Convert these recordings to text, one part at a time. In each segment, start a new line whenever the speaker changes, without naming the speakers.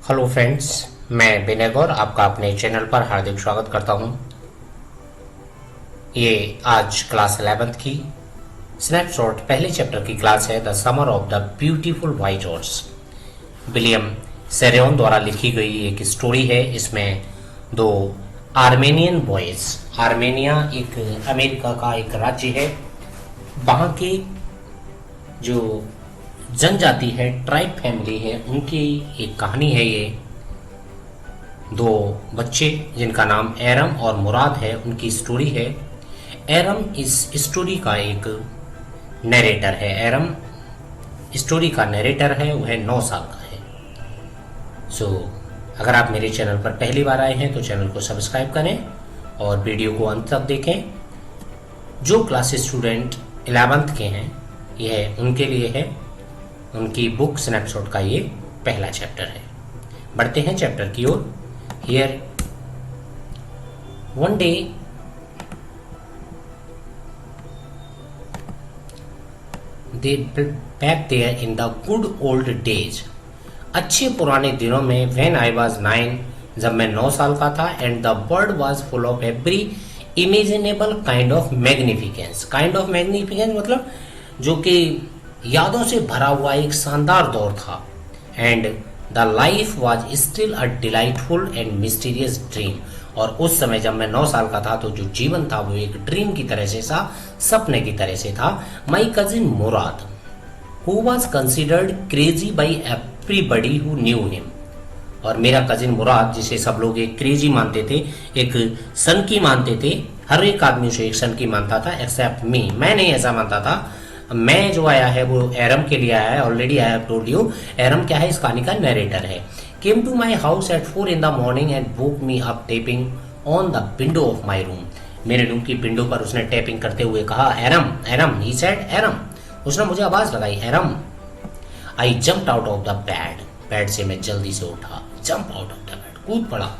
Hello friends, मैं विनय गौर आपका अपने चैनल पर हार्दिक स्वागत करता हूं। ये आज क्लास 11th की स्नैपशॉट पहले चैप्टर की क्लास है, the summer of the beautiful white horse. William Saroyan द्वारा लिखी गई एक स्टोरी है। इसमें दो आर्मेनियन बॉयज, आर्मेनिया एक अमेरिका का एक राज्य है, वहाँ के जो जनजाति है, ट्राइब फैमिली है, उनकी एक कहानी है। ये दो बच्चे जिनका नाम एरम और मुराद है, उनकी स्टोरी है। एरम इस स्टोरी का एक नरेटर है। एरम स्टोरी का नरेटर है, वह 9 साल का है। अगर आप मेरे चैनल पर पहली बार आए हैं तो चैनल को सब्सक्राइब करें और वीडियो को अंत तक देखें। जो क्लास स्टूडेंट 11th के हैं, यह उनके लिए है। उनकी बुक स्नैपशॉट का ये पहला चैप्टर है। बढ़ते हैं चैप्टर की ओर। Here one day they back there in the good old days. अच्छे पुराने दिनों में, व्हेन आई वाज 9, जब मैं 9 साल का था, and the world was full of every imaginable kind of magnificence. Kind of magnificence मतलब जो कि यादों से भरा हुआ एक शानदार दौर था। And the life was still a delightful and mysterious dream. और उस समय जब मैं 9 साल का था तो जो जीवन था वो एक ड्रीम की तरह से था, सपने की तरह से था। माई cousin Mourad, who was considered crazy by everybody who knew him. और मेरा कजिन मुराद, जिसे सब लोग एक क्रेजी मानते थे, एक सनकी मानते थे, हर एक आदमी उसे एक सनकी मानता था एक्सेप्ट मी। मैं नहीं ऐसा मानता था। मैं जो आया है वो एरम के लिए आया है। Already I have told you, erm क्या है, इस कहानी का नरेटर है। Came to my house at 4 in the morning and woke me up tapping on the window of my room. मेरे रूम की विंडो पर उसने टैपिंग करते हुए कहा, एरम एरम। He said एरम। उसने मुझे आवाज लगाई, erm. I jumped out of the bed. Bed से मैं जल्दी से उठा, jump out of the bed, कूद पड़ा।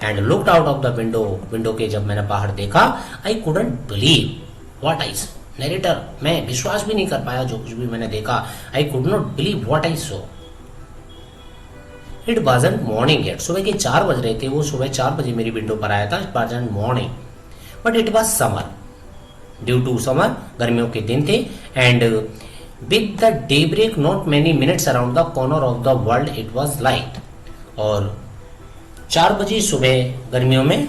And looked out of the window. Window के जब मैंने बाहर देखा, I couldn't believe what I saw. Narrator, मैं विश्वास भी नहीं कर पाया जो कुछ भी मैंने देखा। I could not believe what I saw. It wasn't morning yet. सुबह के 4 बज रहे थे। वो सुबह 4 बजे मेरी विंडो पर आया था। It wasn't morning but it was summer. Due to summer, गर्मियों के दिन थे। And with the day break not many minutes around the corner of the world it was light. और 4 बजे सुबह गर्मियों में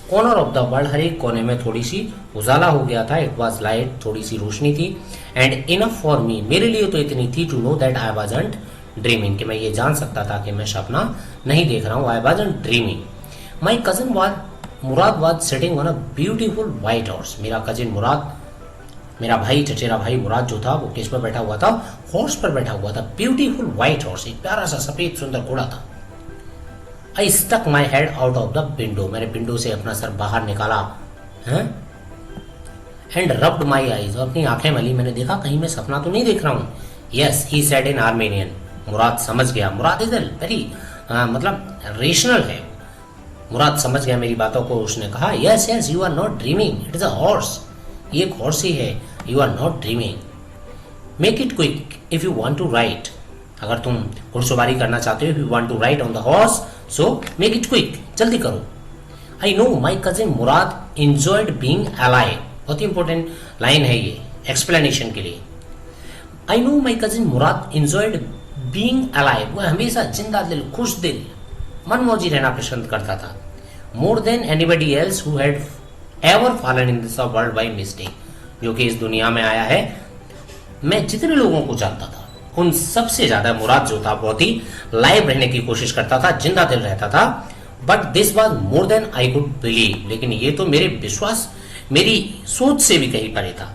कॉर्नर ऑफ द वर्ल्ड, हर एक कोने में थोड़ी सी उजाला हो गया था। इट वॉज लाइट, थोड़ी सी रोशनी थी। एंड इनफ फॉर मी, मेरे लिए तो इतनी थी, to know that I wasn't dreaming, कि मैं ये जान सकता था कि मैं सपना नहीं देख रहा हूँ। आई wasn't dreaming. My cousin Mourad was sitting on a beautiful white horse. मेरा कजिन मुराद, मेरा भाई, चचेरा भाई मुराद जो था, वो किस पर बैठा हुआ था? हॉर्स पर बैठा हुआ था। ब्यूटीफुल वाइट हॉर्स, एक प्यारा सा सफेद सुंदर घोड़ा था। I stuck my head out of the window. मैंने विंडो से अपना सर बाहर निकाला एंड रब्ड माई आईज, और अपनी आंखें मली। मैंने देखा कहीं मैं सपना तो नहीं देख रहा हूँ। Yes, he said in Armenian. Murad समझ गया। मुराद इज वेरी मतलब रेशनल है। मुराद समझ गया मेरी बातों को। उसने कहा, yes yes, you are not dreaming, it is a horse. ये एक हॉर्स ही है। You are not dreaming. Make it quick if you want to ride. अगर तुम घुड़सवारी करना चाहते हो, if you want to ride on the horse, so make it quick, जल्दी करो। I know my cousin Murad enjoyed being alive. बहुत ही इंपॉर्टेंट लाइन है ये एक्सप्लेनेशन के लिए। I know my cousin Murad enjoyed being alive. वह हमेशा जिंदा दिल, खुश दिल, मनमौजी रहना पसंद करता था। More than anybody else who had ever fallen in this world by mistake. जो कि इस दुनिया में आया है, मैं जितने लोगों को जानता था उन सबसे ज्यादा मुराद जो था, बहुत ही लाइव रहने की कोशिश करता था, जिंदा दिल रहता था। But this was more than I could believe. लेकिन ये तो मेरे विश्वास, मेरी सोच से भी कहीं परे था।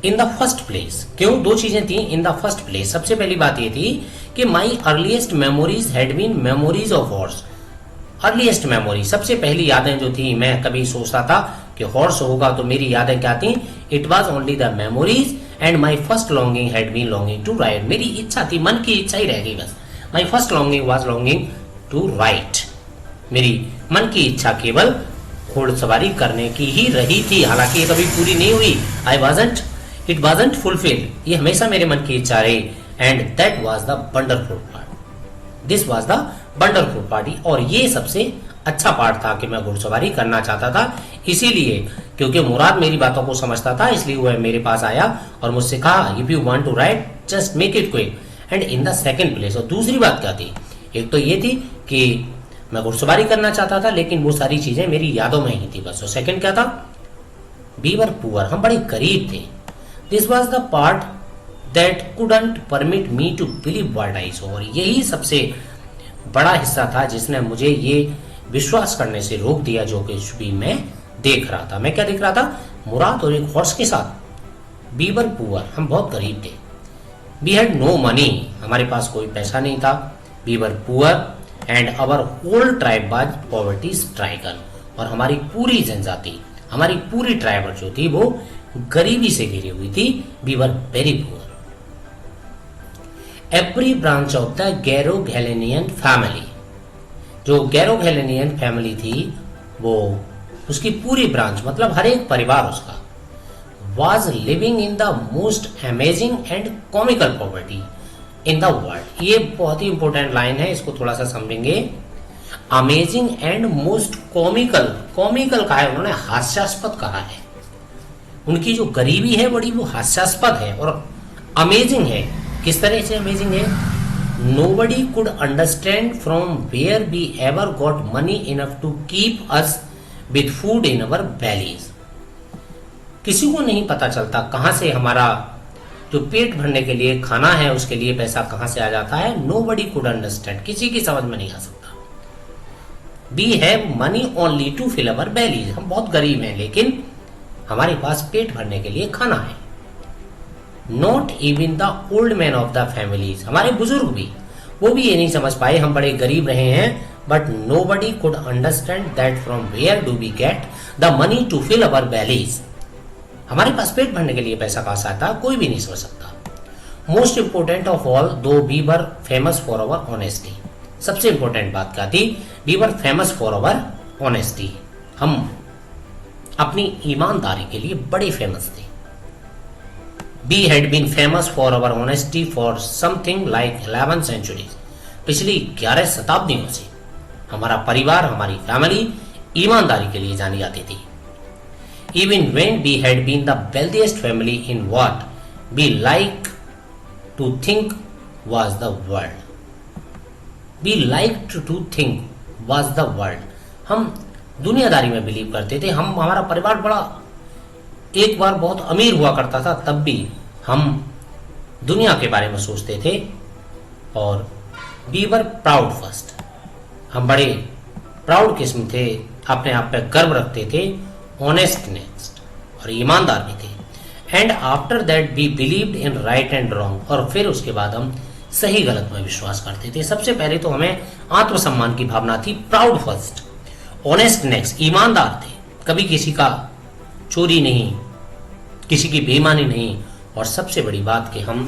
इन द फर्स्ट प्लेस, क्यों? 2 चीजें थी। इन द फर्स्ट प्लेस, सबसे पहली बात ये थी कि my earliest memories had been memories of horse. Earliest memory, सबसे पहली यादें जो थी, मैं कभी सोचता था कि हॉर्स होगा तो मेरी यादें क्या थी? It was only the memories and my first longing had been longing to ride. मेरी इच्छा थी, मन की इच्छा ही रह गई बस। My first longing was longing to ride. मेरी मन की इच्छा केवल घोड़सवारी करने की ही रही थी। हालांकि ये कभी पूरी नहीं हुई। It wasn't fulfil. ये हमेशा मेरे मन की इच्छा रही। And that was the wonderful part. This was the wonderful party. और ये सबसे अच्छा पार्ट था कि मैं घुड़सवारी करना चाहता था, इसीलिए क्योंकि मुराद मेरी बातों को समझता था, इसलिए वह मेरे पास आया और मुझसे कहा if you want to ride just make it quick and in the second place. और दूसरी बात क्या थी, एक तो ये थी कि मैं घुड़सवारी करना चाहता था लेकिन वो सारी चीजें मेरी यादों में ही थी बस। और सेकंड क्या था, वी वर पुअर, हम बड़े गरीब थे। This was the part that couldn't permit me to believe what I saw. और यही सबसे बड़ा हिस्सा था जिसने मुझे ये विश्वास करने से रोक दिया जो कुछ भी मैं देख रहा था। मैं क्या देख रहा था, मुराद और एक हॉर्स के साथ। वी वर पुअर, हम बहुत गरीब थे। वी हैड नो मनी, हमारे पास कोई पैसा नहीं था। We were poor and our whole tribe was poverty stricken. और हमारी पूरी जनजाति, हमारी पूरी ट्राइब जो थी वो गरीबी से घिरी हुई थी। We were very poor. Every branch of the Garoghlanian family, जो गैरोगैलेनियन फैमिली थी वो उसकी पूरी ब्रांच मतलब हर एक परिवार उसका was living in the most amazing and comical poverty in the world। ये बहुत ही इंपॉर्टेंट लाइन है, इसको थोड़ा सा समझेंगे। Amazing and most comical, comical कहा है उन्होंने, हास्यास्पद कहा है। उनकी जो गरीबी है बड़ी वो हास्यास्पद है। और अमेजिंग है, किस तरह से अमेजिंग है, nobody could understand from where we ever got money enough to keep us with food in our bellies। किसी को नहीं पता चलता कहां से हमारा जो पेट भरने के लिए खाना है उसके लिए पैसा कहां से आ जाता है। nobody could understand, किसी की समझ में नहीं आ सकता। we have money only to fill our bellies, हम बहुत गरीब हैं लेकिन हमारे पास पेट भरने के लिए खाना है। Not even the old man of the families, हमारे बुजुर्ग भी, वो भी ये नहीं समझ पाए हम बड़े गरीब रहे हैं। But nobody could understand that from where do we get the money to fill our bellies. हमारे पास पेट भरने के लिए पैसा कहां से आता, कोई भी नहीं समझ सकता। Most important of all, though we were famous for our honesty. सबसे इंपॉर्टेंट बात क्या थी, we were famous for our honesty, हम अपनी ईमानदारी के लिए बड़े फेमस थे। We had been famous for our honesty for something like 11 centuries। पिछली 11 शताब्दियों से हमारा परिवार, हमारी फैमिली ईमानदारी के लिए जानी जाती थी। Even when we had been the wealthiest family in what we like to think was the world। We liked to think was the world। हम दुनियादारी में बिलीव करते थे। हम, हमारा परिवार बड़ा एक बार बहुत अमीर हुआ करता था, तब भी हम दुनिया के बारे में सोचते थे। और वी वर प्राउड फर्स्ट, हम बड़े प्राउड किस्म थे, अपने आप पे गर्व रखते थे। ऑनेस्ट नेक्स्ट, और ईमानदार भी थे। And after that we believed in right and wrong, और फिर उसके बाद हम सही गलत में विश्वास करते थे। सबसे पहले तो हमें आत्मसम्मान की भावना थी, प्राउड फर्स्ट, ऑनेस्ट नेक्स्ट, ईमानदार थे, कभी किसी का चोरी नहीं, किसी की बेईमानी नहीं। और सबसे बड़ी बात कि हम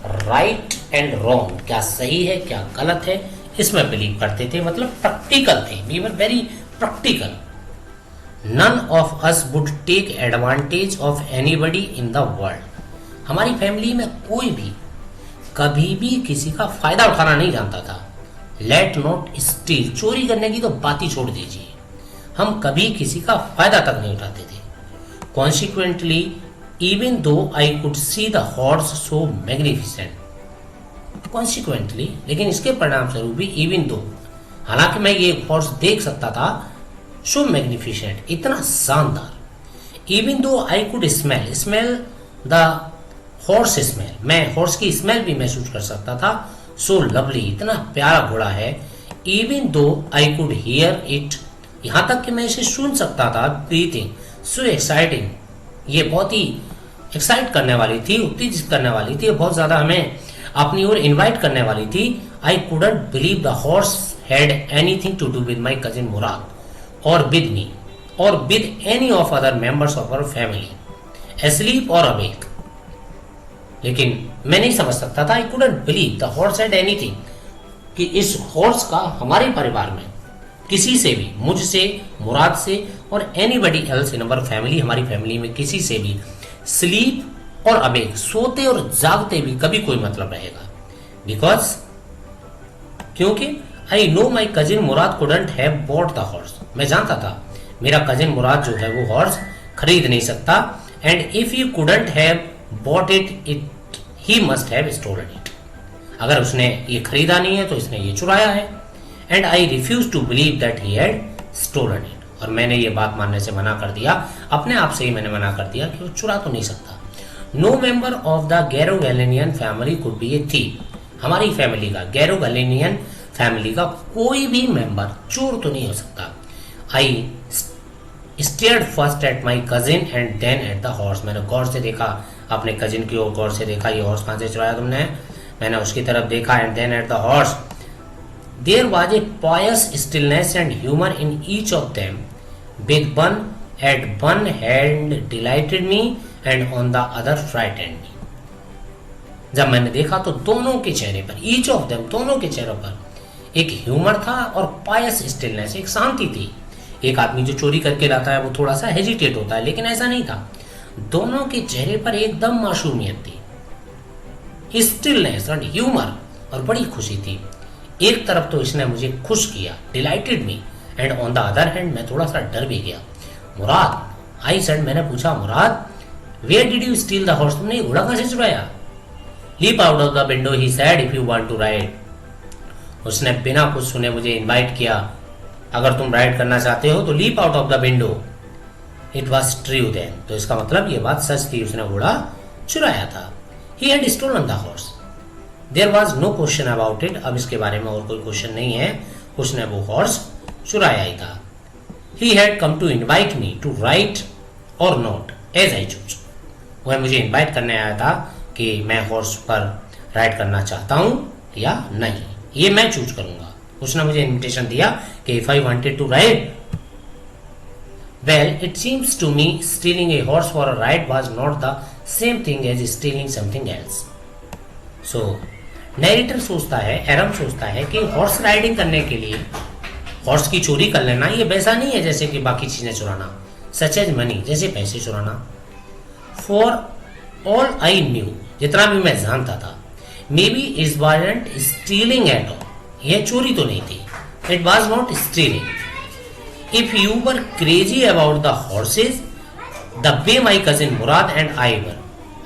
राइट एंड रॉन्ग, क्या सही है क्या गलत है, इसमें बिलीव करते थे, मतलब प्रैक्टिकल थे। We were very practical. None of us would take advantage of anybody in the world. हमारी फैमिली में कोई भी कभी भी किसी का फायदा उठाना नहीं जानता था। लेट नॉट स्टील, चोरी करने की तो बात ही छोड़ दीजिए, हम कभी किसी का फायदा तक नहीं उठाते थे। Consequently, even though I could see the horse so magnificent, consequently, लेकिन इसके परिणाम स्वरूप भी even though, हालांकि मैं ये हॉर्स देख सकता था, so magnificent, इतना शानदार, even though I could smell the horse smell, मैं हॉर्स की स्मेल भी महसूस कर सकता था। so lovely, इतना प्यारा घोड़ा है। even though I could hear it, यहां तक कि मैं इसे सुन सकता था। breathing, so exciting, ये बहुत ही एक्साइट करने वाली थी, उत्तेजित करने वाली थी, बहुत ज्यादा हमें अपनी ओर इनवाइट करने वाली थी। I couldn't believe the horse had anything to do with my cousin Murad और विद मी और with any of other members of our family, asleep और अवेक। लेकिन मैं नहीं समझ सकता था, I couldn't believe the horse had anything, कि इस हॉर्स का हमारे परिवार में किसी से भी, मुझसे, मुराद से और anybody else in our family, हमारी फैमिली में किसी से भी स्लीप और अवेक, सोते और जागते भी कभी कोई मतलब रहेगा। बिकॉज क्योंकि I know my cousin Murad couldn't have bought the horse, मैं जानता था मेरा कजिन मुराद जो है वो हॉर्स खरीद नहीं सकता, and if you couldn't have bought it he must have stolen it, अगर उसने ये खरीदा नहीं है तो इसने ये चुराया है। And I refuse to believe that he had stolen it, और मैंने ये बात मानने से मना कर दिया, अपने आप से ही मैंने मना कर दिया कि वो चुरा तो नहीं सकता। No member of the Garoghlanian family could be a thief, हमारी फैमिली का, गैरोगैलेनियन फैमिली का कोई भी मेंबर चोर तो नहीं हो सकता। I stared first at my cousin and then at the horse, मैंने गौर से देखा अपने कजिन की ओर, गौर से देखा ये हॉर्स कहाँ से चुराया तुमने, मैंने उसकी तरफ देखा, and then at the horse. There was a poise stillness and humour in each of them, with one at one hand delighted me and on the other frightened me. जब मैंने देखा तो दोनों के चेहरे पर, ईच ऑफ देम, दोनों के चेहरों पर एक ह्यूमर था और पायस स्टिलनेस, एक शांति थी। एक आदमी जो चोरी करके लाता है वो थोड़ा सा हेजिटेट होता है, लेकिन ऐसा नहीं था, दोनों के चेहरे पर एकदम मासूमियत थी, स्टिलनेस और ह्यूमर, और बड़ी खुशी थी। एक तरफ तो इसने मुझे खुश किया, dilated me, and on the other hand मैं थोड़ा सा डर भी गया। मुराद, आई सेड, मैंने पूछा, Mourad where did you steal the horse, तुमने घोड़ा कहां से चुराया? Leap out of the window he said if you want to ride, उसने बिना कुछ सुने मुझे इनवाइट किया, अगर तुम राइड करना चाहते हो तो leap out of the window. It was true then, तो इसका मतलब ये बात सच थी, उसने घोड़ा चुराया था। He had stolen the horse, there was no question about it, अब इसके बारे में और कोई क्वेश्चन नहीं है, उसने वो हॉर्स चुराया ही था। He had come to invite me to ride और नॉट एज आई चूज, वह मुझे इनवाइट करने आया था कि मैं हॉर्स पर राइड करना चाहता हूं या नहीं, ये मैं चूज करूंगा। उसने मुझे इनविटेशन दिया कि if I wanted to ride, well it seems to me stealing a horse for a ride was not the same thing as stealing something else. So narrator सोचता है, एरम सोचता है कि हॉर्स राइडिंग करने के लिए हॉर्स की चोरी कर लेना ये वैसा नहीं है जैसे कि बाकी चीजें चुराना, सच एज मनी, जैसे पैसे चुराना। फॉर ऑल आई न्यू, जितना भी मैं जानता था, may be it wasn't stealing at all, यह चोरी तो नहीं थी, it was not stealing. If you were crazy about the horses the way my cousin Mourad and I were,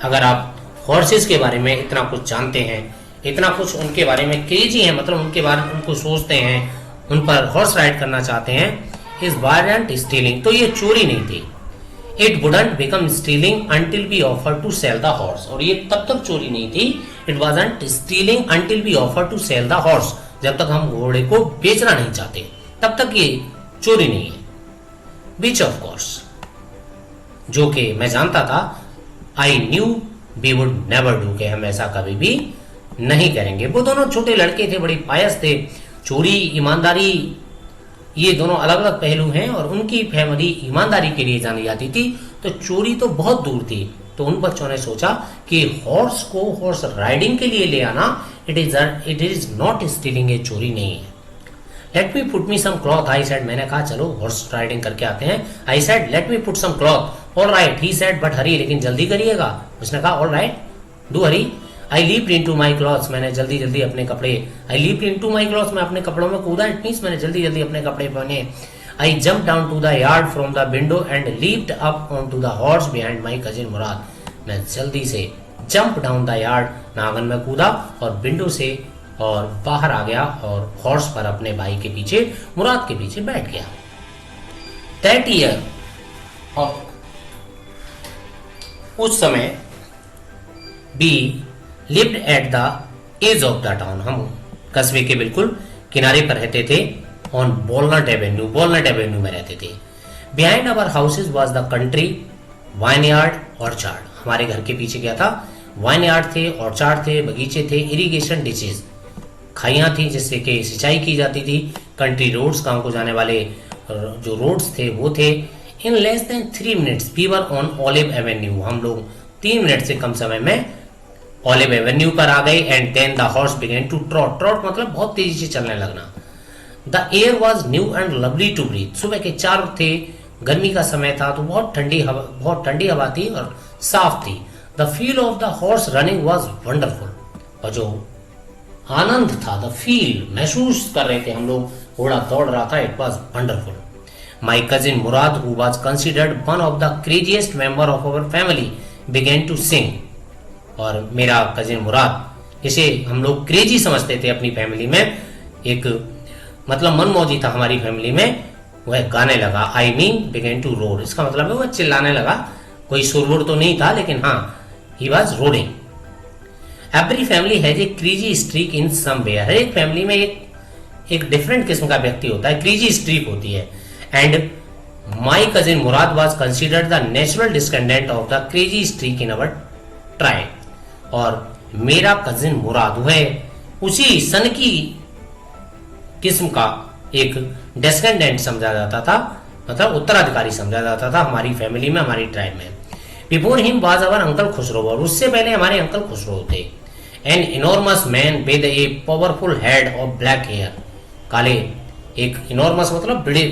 अगर आप हॉर्सेज के बारे में इतना कुछ जानते हैं, इतना कुछ उनके बारे में क्रेजी है, मतलब उनके बारे में उनको सोचते हैं, उन पर हॉर्स राइड करना चाहते हैं, इज वाजंट स्टीलिंग, तो ये चोरी नहीं थी। It wouldn't become stealing until we offer to sell the horse, और ये तब तक चोरी नहीं थी, it wasn't stealing until we offer to sell the horse, जब तक हम घोड़े को बेचना नहीं चाहते तब तक ये चोरी नहीं है। विच ऑफ कोर्स, जो कि मैं जानता था, I knew we would never do, के हम ऐसा कभी भी नहीं करेंगे। वो दोनों छोटे लड़के थे, बड़े पायस थे, चोरी, ईमानदारी, ये दोनों अलग अलग पहलू हैं, और उनकी फैमिली ईमानदारी के लिए जानी जाती थी, तो चोरी तो बहुत दूर थी। तो उन बच्चों ने सोचा कि हॉर्स को हॉर्स राइडिंग के लिए ले आना, इट इज नॉट स्टीलिंग, ये चोरी नहीं है। Let me put me some cloth, I said, मैंने कहा चलो हॉर्स राइडिंग करके आते हैं। I said let me put some cloth, all right, he said but hurry, लेकिन जल्दी करिएगा। उसने कहा all right, do hurry. I leaped into my clothes, मैंने जल्दी जल्दी अपने कपड़े, I leaped into my clothes, मैं अपने कपड़ों में कूदा, इट मींस मैंने जल्दी जल्दी अपने कपड़े पहने। I jump down to the yard from the window and leaped up on to the horse behind my cousin Mourad, मैं जल्दी से जंप डाउन द यार्ड, मैं आंगन में कूदा और विंडो से और बाहर आ गया और हॉर्स पर अपने भाई के पीछे, मुराद के पीछे बैठ गया। दैट ईयर, उस समय we lived at the edge of the town, हम कस्बे के बिल्कुल किनारे पर रहते थे, on Walnut Avenue, Walnut Avenue में रहते थे। Behind our houses was the country, vineyard, orchard, हमारे घर के पीछे क्या था, वाइनयार्ड थे, ऑर्चार्ड थे, बगीचे थे, इरिगेशन डिचेज, खाइयां थी जिससे कि सिंचाई की जाती थी, कंट्री रोड्स, गांव को जाने वाले जो रोड्स थे वो थे। In less than 3 minutes we were on Olive Avenue, हम लोग 3 मिनट से कम समय में ऑलिव एवेन्यू पर आ गए। And then the horse began to trot, trot मतलब बहुत तेजी से चलने लगना। The air was new and lovely to breathe, सुबह के 4 थे, गर्मी का समय था तो बहुत ठंडी हवा थी और साफ थी। The feel of the horse running was wonderful, और जो आनंद था, द फील, महसूस कर रहे थे हम लोग, घोड़ा दौड़ रहा था, it was wonderful. My cousin Mourad, who was considered one of the craziest member of our family, began to sing. और मेरा कजिन मुराद, जिसे हम लोग क्रेजी समझते थे अपनी फैमिली में, एक मतलब मनमौजी था हमारी फैमिली में, वह गाने लगा। I mean began to roar, इसका मतलब है वह चिल्लाने लगा। कोई सुरवुर तो नहीं था, लेकिन हाँ, he was roaring. Every family has a crazy streak in some way, हर एक फैमिली में एक डिफरेंट किस्म का व्यक्ति होता है, क्रेजी स्ट्रीक होती है। And my cousin Mourad was considered the natural descendant of the crazy streak in our tribe. और मेरा कजिन मुराद वह उसी सन की किस्म का एक डिस्केंडेंट समझा जाता था, मतलब उत्तराधिकारी समझा जाता था हमारी फैमिली में, हमारी ट्राइब में। Before him was our uncle Khosrove, और उससे पहले हमारे अंकल खुसरो थे। An enormous man with a powerful head of black hair, काले, एक इनॉर्मस मतलब बड़े,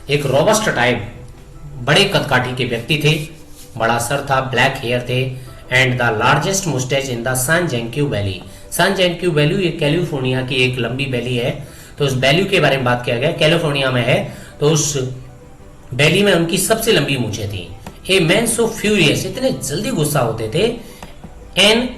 एक रोबस्ट टाइप, बड़े कदकाठी के व्यक्ति थे, बड़ा सर था, ब्लैक हेयर थे। And the largest moustache in the सान जेंक्यू वैली, सान जेंक्यू वैली ये कैलिफोर्निया की एक लंबी वैली है, तो उस वैल्यू के बारे में बात किया गया, कैलिफोर्निया में है, तो उस वैली में उनकी सबसे लंबी मूछें थी। ए मैन सो फ्यूरियस, इतने जल्दी गुस्सा होते थे। An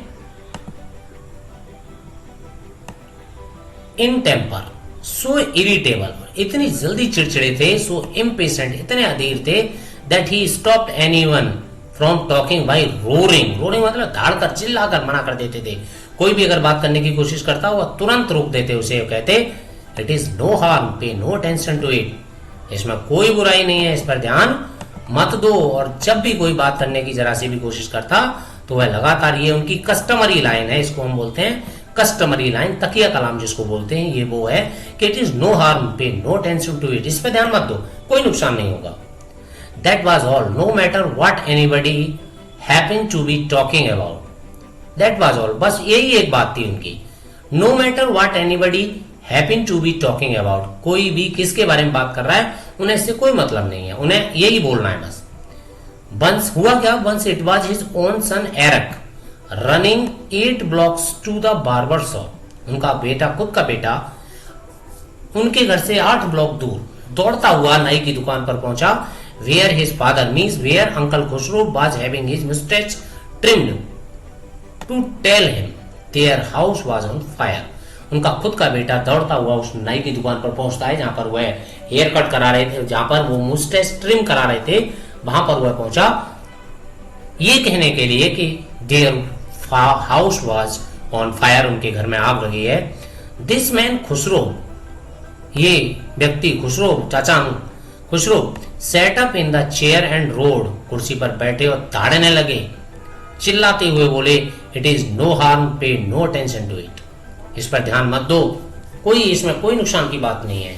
in temper, so irritable, इतनी जल्दी चिड़चिड़े थे। सो इम्पेशेंट, इतने अधीर थे। That he stopped anyone from talking by roaring, roaring मतलब धाड़कर चिल्लाकर मना कर देते थे। कोई भी अगर बात करने की कोशिश करता वह तुरंत रोक देते उसे, कहते it is no harm, pay no attention to it, इसमें कोई बुराई नहीं है, इस पर ध्यान मत दो। और जब भी कोई बात करने की जरा सी भी कोशिश करता तो वह लगातार, ये उनकी कस्टमरी लाइन है, इसको हम बोलते हैं कस्टमरी लाइन, तकिया कलाम जिसको बोलते हैं, ये वो है कि it is no harm, pay no attention to it, इस पर ध्यान मत दो, कोई नुकसान नहीं होगा। That was all, no matter what anybody happen to be talking about. That was all, बस यही एक बात थी उनकी। No matter what anybody happen to be talking about, कोई भी किसके बारे में बात कर रहा है उन्हें इससे कोई मतलब नहीं है, उन्हें यही बोलना है बस। वंस हुआ क्या, once it was his own son Arak running 8 blocks to the barber shop, उनका बेटा, खुद का बेटा, उनके घर से 8 ब्लॉक दूर दौड़ता हुआ नाई की दुकान पर पहुंचा। Where his father means where uncle Khosrove was having his moustache trimmed to tell him their house was on fire. उनका खुद का बेटा दौड़ता हुआ उस नाई की दुकान पर पहुंचता है जहां पर वह हेयर कट करा रहे थे, जहां पर वो मुस्टैच ट्रिम करा रहे थे, वहां पर वह पहुंचा ये कहने के लिए कि there house was on fire, उनके घर में आग लगी है। दिस मैन खुसरो, ये व्यक्ति खुसरो, चाचा Khusro, set up in the chair and road, कुर्सी पर बैठे और ताड़ने लगे, चिल्लाते हुए बोले it is no harm, pay no attention to it, इस पर ध्यान मत दो, कोई इसमें कोई नुकसान की बात नहीं है।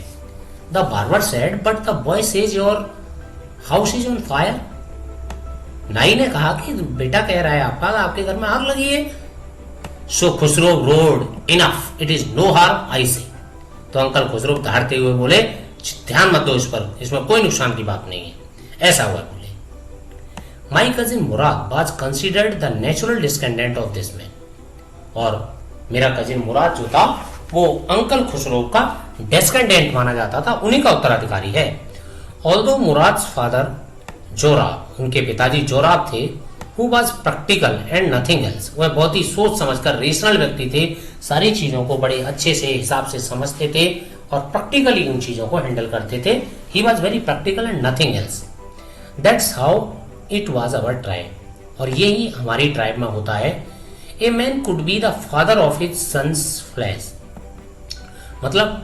The barber said but the boy says your house is on fire. नाई ने कहा कि बेटा कह रहा है आपका आपके घर में आग लगी है। So Khosrove roared enough, it is no harm I say. तो अंकल खुसरो धारते हुए बोले ध्यान मत दो इस पर, इसमें कोई नुकसान की बात नहीं है, ऐसा हुआ बोले। My cousin Mourad was considered the natural descendant of this man, और मेरा कजिन मुराद जो था वो अंकल खुसरो का डिस्केंडेंट माना जाता था, उन्हीं का उत्तराधिकारी है। ऑल्दो मुराद्स फादर जोराब, उनके पिताजी जोराब थे, who was practical and nothing else, वह बहुत ही सोच समझकर रेशनल व्यक्ति थे, सारी चीजों को बड़े अच्छे से हिसाब से समझते थे और प्रैक्टिकली उन चीजों को हैंडल करते थे। He was very practical and nothing else. That's how it was our tribe, और यही हमारी ट्राइब में होता है। A man could be the father of his sons flesh, मतलब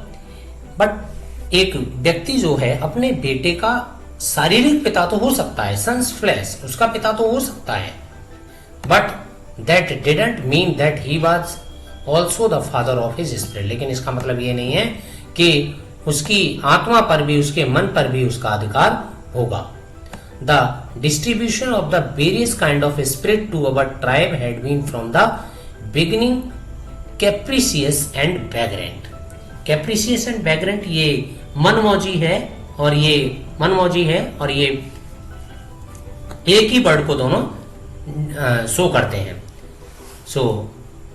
बट एक व्यक्ति जो है अपने बेटे का शारीरिक पिता तो हो सकता है, सन्स फ्लैश, उसका पिता तो हो सकता है, but that didn't mean that he was also the father of his spirit, लेकिन इसका मतलब ये नहीं है कि उसकी आत्मा पर भी, उसके मन पर भी उसका अधिकार होगा। The distribution of the various kind of spirit to our tribe had been from the beginning capricious and vagrant. Capricious and vagrant ये मनमौजी है, और ये मनमौजी है, और ये एक ही वर्ड को दोनों शो करते हैं। So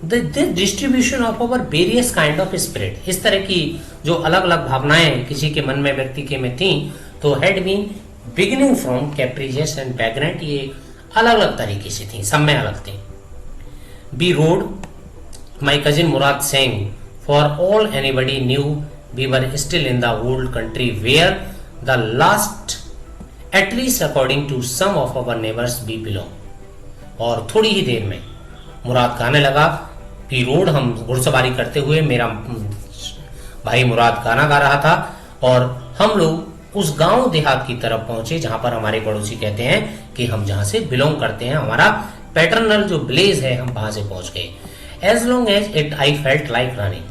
this distribution of our various kind of spirit, इस तरह की जो अलग अलग भावनाएं किसी के मन में, व्यक्ति के में थी, तो had been beginning from capricious and vagrant, ये अलग अलग तरीके से थी, सब में अलग थी. We rode my cousin Mourad saying for all anybody knew we were still in the old country where the last at least according to some of our neighbours we belong. और थोड़ी ही देर में मुराद गाने लगा. पी रोड, हम घुड़सवारी करते हुए, मेरा भाई मुराद गाना गा रहा था और हम लोग उस गांव देहात की तरफ पहुंचे जहां पर हमारे पड़ोसी कहते हैं कि हम जहां से बिलोंग करते हैं, हमारा पैटर्नल जो विलेज है, हम वहां से पहुंच गए. As long as it I felt like running,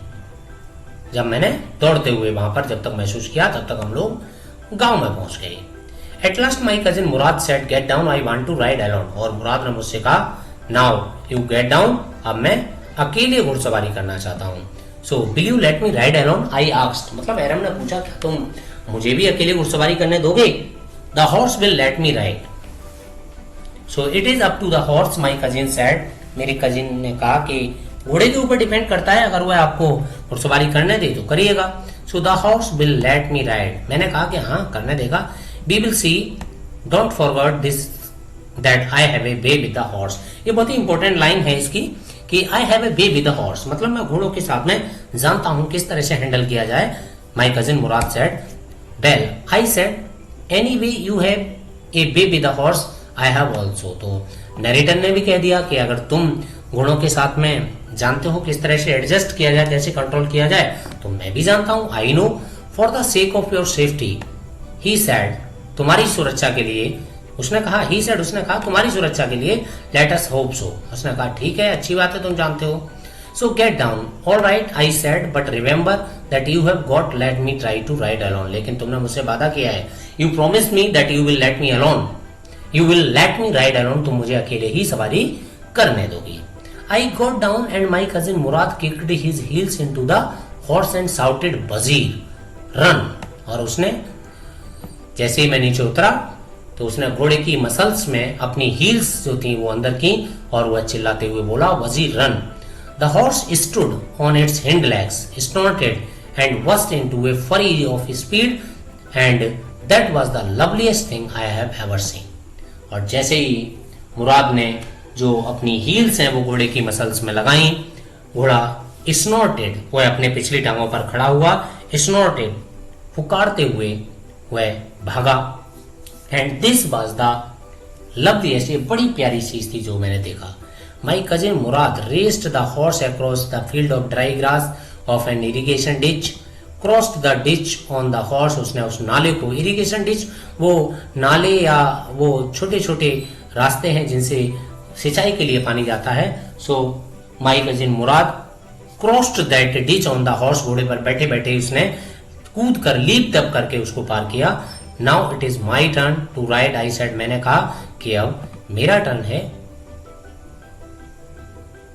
जब मैंने दौड़ते हुए वहां पर जब तक महसूस किया तब तक हम लोग गांव में पहुंच गए. At last my cousin Mourad said get down I want to ride alone, और मुराद ने मुझसे कहा नाउ यू गेट डाउन, अब मैं अकेले घुड़सवारी करना चाहता हूँ. So will you let me ride alone I asked, मतलब एरम ने पूछा क्या तुम मुझे भी अकेले घुड़सवारी करने दोगे. The horse will let me ride. So it is up to the horse my cousin said, मेरे कजिन ने कहा कि घोड़े के ऊपर डिपेंड करता है, अगर वह आपको घुड़सवारी करने दे तो करिएगा. So the horse will let me ride, मैंने कहा कि हाँ करने देगा. We will see, don't forget this that I have a way with the horse. ये बहुत ही इंपॉर्टेंट लाइन है इसकी कि I have a way with the horse, मतलब मैं घोड़ों के साथ में जानता हूं किस तरह से हैंडल किया जाए. My cousin Mourad said well I said any way you have a way with the horse I have also. तो नरेटर ने भी कह दिया कि अगर तुम घोड़ों के साथ में जानते हो किस तरह से एडजस्ट किया जाए, कैसे कंट्रोल किया जाए, तो मैं भी जानता हूं. I know for the sake of your safety he said, तुम्हारी सुरक्षा के लिए, उसने कहा ही सेड, उसने कहा तुम्हारी सुरक्षा के लिए, लेट अस होप सो, उसने कहा ठीक है, अच्छी बात है, तुम जानते हो. So get down. All right I said but remember that you have got let me try to ride alone, लेकिन तुमने मुझसे वादा किया है, you promise me that you will let me alone, you will let me ride alone, तुम मुझे अकेले ही सवारी करने दोगी. I got down and my cousin Mourad kicked his heels into the horse and shouted Vazire run, और उसने जैसे ही मैं नीचे उतरा तो उसने घोड़े की मसल्स में अपनी हील्स जो थी वो अंदर की और वह चिल्लाते हुए बोला Vazire run. The horse stood on its hind legs, snorted and burst into a fury of speed and that was the loveliest thing I have ever seen. और जैसे ही मुराद ने जो अपनी हील्स हैं वो घोड़े की मसल्स में लगाई, घोड़ा स्नॉर्टेड, वह अपने पिछली टांगों पर खड़ा हुआ, स्नॉर्टेड, पुकारते हुए वह भागा. And this was the loveliest, ये बड़ी प्यारी चीज थी जो मैंने देखा. My cousin Mourad raced the horse across the field of dry grass of an irrigation ditch, crossed the ditch on the horse, उसने उस नाले को, इरिगेशन डिच वो नाले या वो छोटे छोटे रास्ते हैं जिनसे सिंचाई के लिए पानी जाता है. So my cousin Mourad crossed that ditch on the horse, घोड़े पर बैठे बैठे उसने कूद कर, लीप तब करके उसको पार किया. Now it is my turn to ride I said, मैंने कहा कि अब मेरा टर्न है.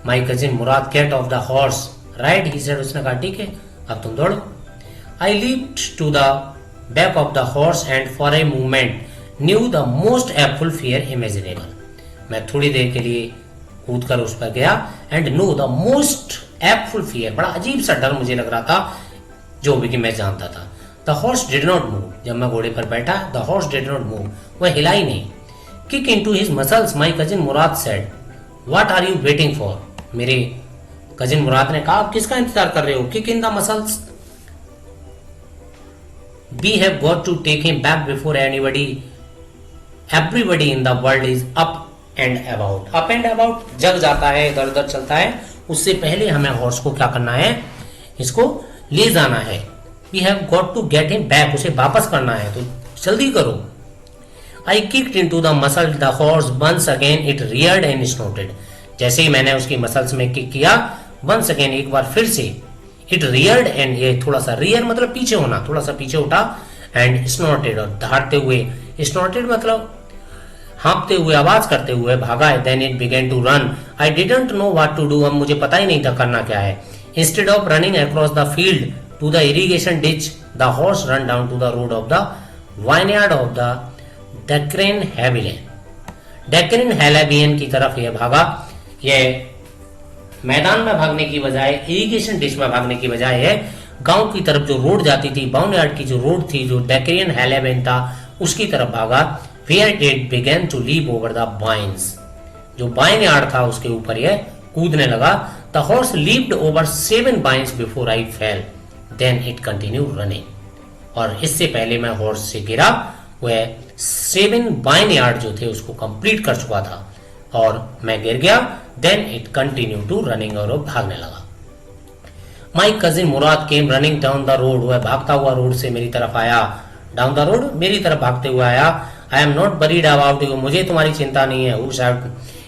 My cousin Mourad get off the horse ride he said, उसने कहा ठीक है अब तुम दौड़ो. I leaped to the back of the horse and for a moment knew the most awful fear imaginable, मैं थोड़ी देर के लिए कूद कर उस पर गया and know the most awful fear, बड़ा अजीब सा डर मुझे लग रहा था जो भी कि मैं जानता था. The horse did not move, जब मैं घोड़े पर बैठा the horse did not move, वह हिला ही नहीं. Kick into his muscles my cousin Mourad said what are you waiting for, मेरे कजिन मुराद ने कहा आप किसका इंतजार कर रहे हो. Kick in the muscles, we have got to take him back before anybody, everybody in the world is up and about. Up and about जग जाता है, इधर उधर चलता है, उससे पहले हमें हॉर्स को क्या करना है, इसको ले जाना है. We have got to get him back, उसे वापस करना है, तो जल्दी करो. I kicked into the muscle the horse once again it reared and snorted, जैसे ही मैंने उसकी मसल्स में किक किया, वंस अगेन एक बार फिर से, इट रियर्ड एंड, ये थोड़ा सा रियर मतलब पीछे होना, थोड़ा सा पीछे उठा, एंड स्नॉटेड और दहाड़ते हुए, स्नॉटेड मतलब हाँपते हुए, आवाज करते हुए भागा है. Then it began to run, I didn't know what to do, अब मुझे पता ही नहीं था करना क्या है. Instead of running across the field to the irrigation ditch, the horse ran down to the road of the vineyard of the Deccan Haviland. Dikran Halabian की तरफ यह भागा. यह मैदान में भागने की बजाय, इरिगेशन डिश में भागने की बजाय है गांव की तरफ जो रोड जाती थी, बाउंड की जो रोड थी, जो डेकेरियन हेलेवेन था, उसकी तरफ भागा। Where it began to leap over the vines, जो बाइन यार्ड था उसके ऊपर यह कूदने लगा। The horse leaped over 7 vines before I fell, then it continue running, और इससे पहले मैं हॉर्स से गिरा वह 7 बाइन यार्ड जो थे उसको कंप्लीट कर चुका था और मैं गिर गया। Then it continue to running, और वो भागने लगा। My cousin Mourad came running down the road, वह भागता हुआ रोड से मेरी तरफ आया। डाउन द रोड, मेरी तरफ भागते हुए आया। I am not worried about you, मुझे तुम्हारी चिंता नहीं है।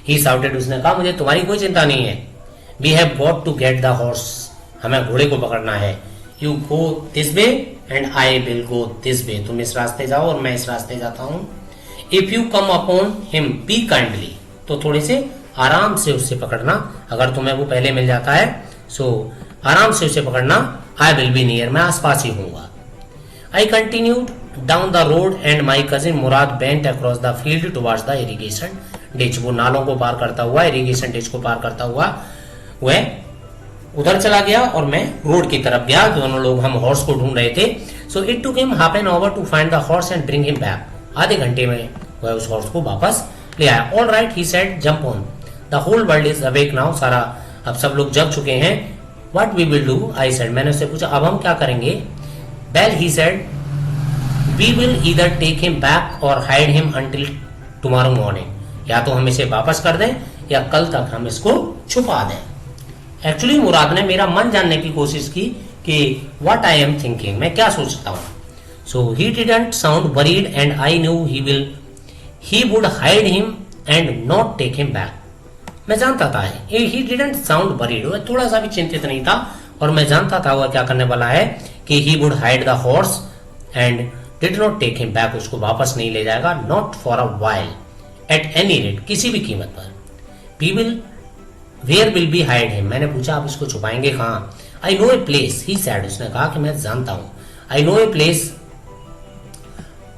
ही शाउटेड, उसने कहा मुझे तुम्हारी कोई चिंता नहीं है। We have got to get the horse, हमें घोड़े को पकड़ना है। You go this way and I will go this way, तुम इस रास्ते जाओ और मैं इस रास्ते जाता हूं। If you come upon him B kindly, तो थोड़े से आराम से उससे पकड़ना, अगर तुम्हें वो पहले मिल जाता है सो आराम से उसे पकड़ना। आई विल बी नियर, मैं आसपास ही हूंगा। I continued down the road and my cousin Mourad went across the field towards the irrigation ditch, वो नालों को पार करता हुआ, इरिगेशन डिच को पार करता हुआ वह उधर चला गया और मैं रोड की तरफ गया। दोनों लोग हम हॉर्स को ढूंढ रहे थे। So it took him half an hour to find the horse and bring him back, आधे घंटे में वह उस हॉर्स को वापस ले आया। All right he said, jump on, the whole world is awake now, सारा अब सब लोग जग चुके हैं। What we will do, I said, मैंने उससे पूछा अब हम क्या करेंगे। Well he said, we will either take him back or hide him until tomorrow morning, या तो हम इसे वापस कर दें या कल तक हम इसको छुपा दें। एक्चुअली मुराद ने मेरा मन जानने की कोशिश की कि व्हाट आई एम थिंकिंग, मैं क्या सोचता हूँ। So he didn't sound worried and I knew he would hide him and not take him back. मैं जानता था ही डिडंट साउंड वरीड, वह थोड़ा सा भी चिंतित नहीं था और मैं जानता था वह क्या करने वाला है कि he would hide the horse and did not take him back, उसको वापस नहीं ले जाएगा। Not for a while, at any rate, किसी भी कीमत पर। We will where will be hide him, मैंने पूछा आप इसको छुपाएंगे कहाँ। I know a place, he said, उसने कहा कि मैं जानता हूं। I know a place.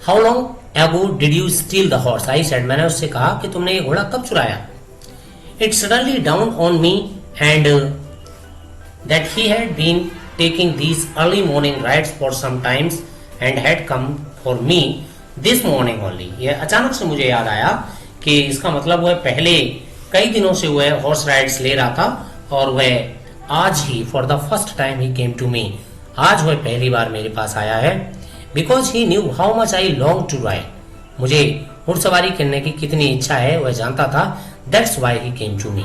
How long ago did you steal the horse, I said, मैंने उससे कहा कि तुमने ये घोड़ा कब चुराया। It suddenly down on me and that he had been taking these early morning rides for some times and had come for me this morning only. यह अचानक से मुझे याद आया कि इसका मतलब वह पहले कई दिनों से वह हॉर्स राइड्स ले रहा था और वह आज ही for the first time he came to me, आज वह पहली बार मेरे पास आया है। Because he knew how much I long to ride, मुझे घुड़सवारी करने की कितनी इच्छा है वह जानता था। That's why he came to me.